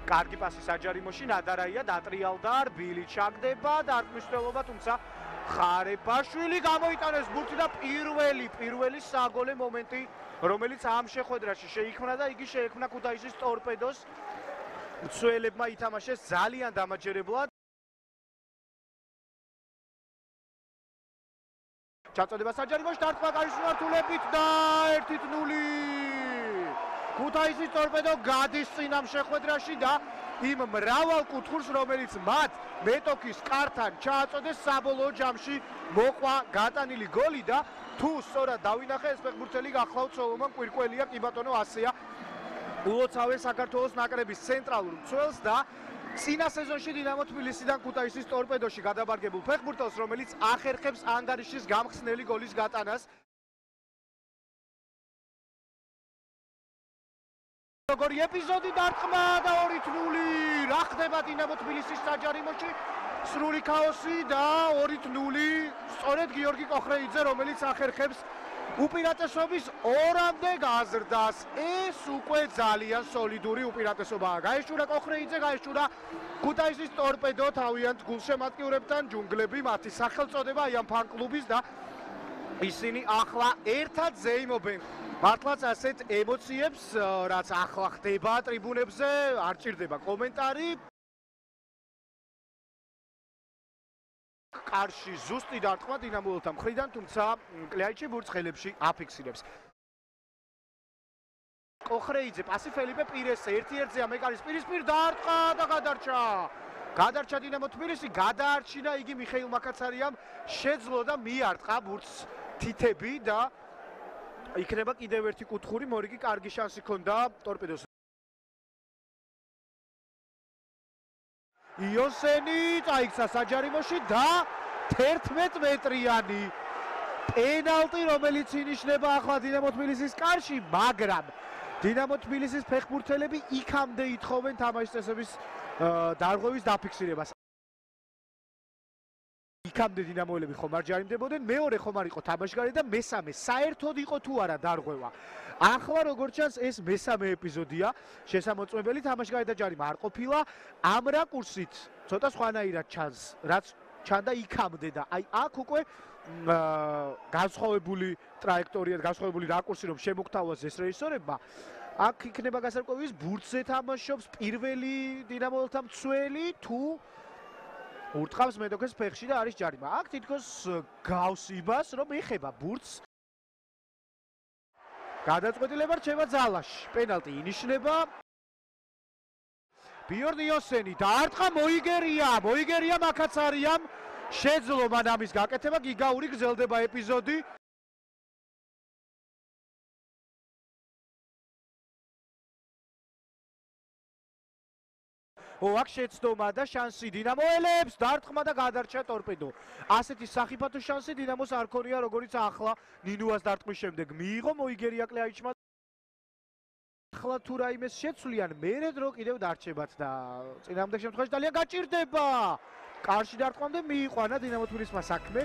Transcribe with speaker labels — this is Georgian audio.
Speaker 1: კარგი პასი საჯარიმოში, ნადარაია დატრიალდა, რბილი ჩაგდება, დარტყმისმშრელობა, თუმცა ხარებაშვილი გამოიტანეს ბურთი და პირველი საგოლე მომენტი, რომელიც ამ შეხვედრაში შეიქმნა და იგი შეექმნა ქუთაისის ტორპედოს მცველებმა ითამაშეს ძალიან დამაჯერებლად. ჩაწოდება საჯარიმოში, დარტყმა კარის მიმართულებით და 1-0. ქუთაისის ტორპედო გადის წინ ამ შეხვედრაში და იმ მრავალ კუთხურს, რომელიც მათ მეტოქის კართან ჩააწოდეს, საბოლოო ჯამში მოყვა გატანილი გოლი და თუ სწორად დავინახე ეს ფეხბურთელი გახლავთ სოლომონ კვირკველია, კი ბატონო, ასეა. ულოცავენ საქართველოს ნაკრების ცენტრალურ მცველს და წინა სეზონში დინამო თბილისიდან ქუთაისის ტორპედოში გადაბარგებულ ფეხბურთელს, რომელიც ახერხებს ანგარიშის გამხსნელი გოლის გატანას. როგორი ეპიზოდი დარტყმა და 2-0. რა ხდება დინამო თბილისის საჯარიმოში? სრული ქაოსი და 2-0. სწორედ გიორგი კოხრეიძე, რომელიც ახერხებს უპირატესობის 2-მდე გაზრდას. ეს უკვე ძალიან სოლიდური უპირატესობაა. გაეშურა კოხრეიძე, გაეშურა ქუთაისის ტორპედო თავიანთ გულშემატკივრებთან ჯუნგლები, მათი სახელწოდება აი ამ ფან-კლუბის და ისინი ახლა ერთად ზეიმობენ. მართლაც ასეთ ემოციებს, რაც ახლა ხდება ტრიბუნებზე, არ ჭირდება კომენტარი. კარში ზუსტი დარტყმა დინამოელთა მხრიდან, თუმცა კლიაიჩი ბურცხელებში აფიქსირებს. კოხრეიძე, პასი ფელიპე პირესზე, 1-1-ზეა მეკარის პირისპირ დარტყმა და გადარჩა. გადარჩა დინამო თბილისი, გადაარჩინა იგი მიხეილ მაკაცარიამ, შეძლო და მიარტყა ბურთს თითები და იქნება კიდევ ერთი კუთხური, მორიგი კარგი შანსი ჰქონდა ტორპედოს. იოსენი წაიქცა საჯარიმოში და 11 მეტრიანი პენალტი, რომელიც ინიშნება ახლა დინამო თბილისის კარში, მაგრამ დინამო თბილისის ფეხბურთელები იქამდე ითხოვენ თამაშის წესების დარღვევის დაფიქსირებას. იქამდე დინამოელები ხომ არ ჯარიმდებოდნენ, მეორე ხომ არ იყო თამაშგარი და მესამე საერთოდ იყო თუ არა დარღვევა. ახლა როგორც ჩანს ეს მესამე ეპიზოდია, შესამოწმებელი თამაშგარი და ჯარიმა არ ყოფილა, ამ რაკურსით ცოტა სხვანაირად ჩანს, რაც ჩანდა იქამდე და აი აქ უკვე განსხვავებული ტრაექტორია, განსხვავებული რაკურსი რომ შემოგთავაზეს ეს რეჟისორებმა, აქ იქნება გასარკვევის ბურთზე თამაშობს პირველი დინამოელთა მცველი თუ ურტყავს მეტოქეს ფეხში და არის ჯარიმა. აქ თითქოს გავს იმას, რომ ეხება ბურთს. გადაწყვეტილება რჩება ძალაში. პენალტი ინიშნება. ბიორნ იოსენი დაარტყა, მოიგერია მაკაცარიამ. შეძლო მან ამის გაკეთება, გიგაური გრძელდება ეპიზოდი. აქ შეცდომა და შანსი დინამოელებს, დარტყმა და გადარჩა ტორპედო. ასეთი სახიფათო შანსი დინამოს არ ქონია, როგორიც ახლა ნინუას დარტყმის შემდეგ მიიღო მოიგერია კლიაიჩმა. ახლა თუ რაიმეს შეცვლიან, მერე დრო კიდევ დარჩებათ და წინამორბედ შემთხვევაში ძალიან გაჭირდება. კარში დარტყმამდე მიიყვანა დინამო თბილისმა საქმე.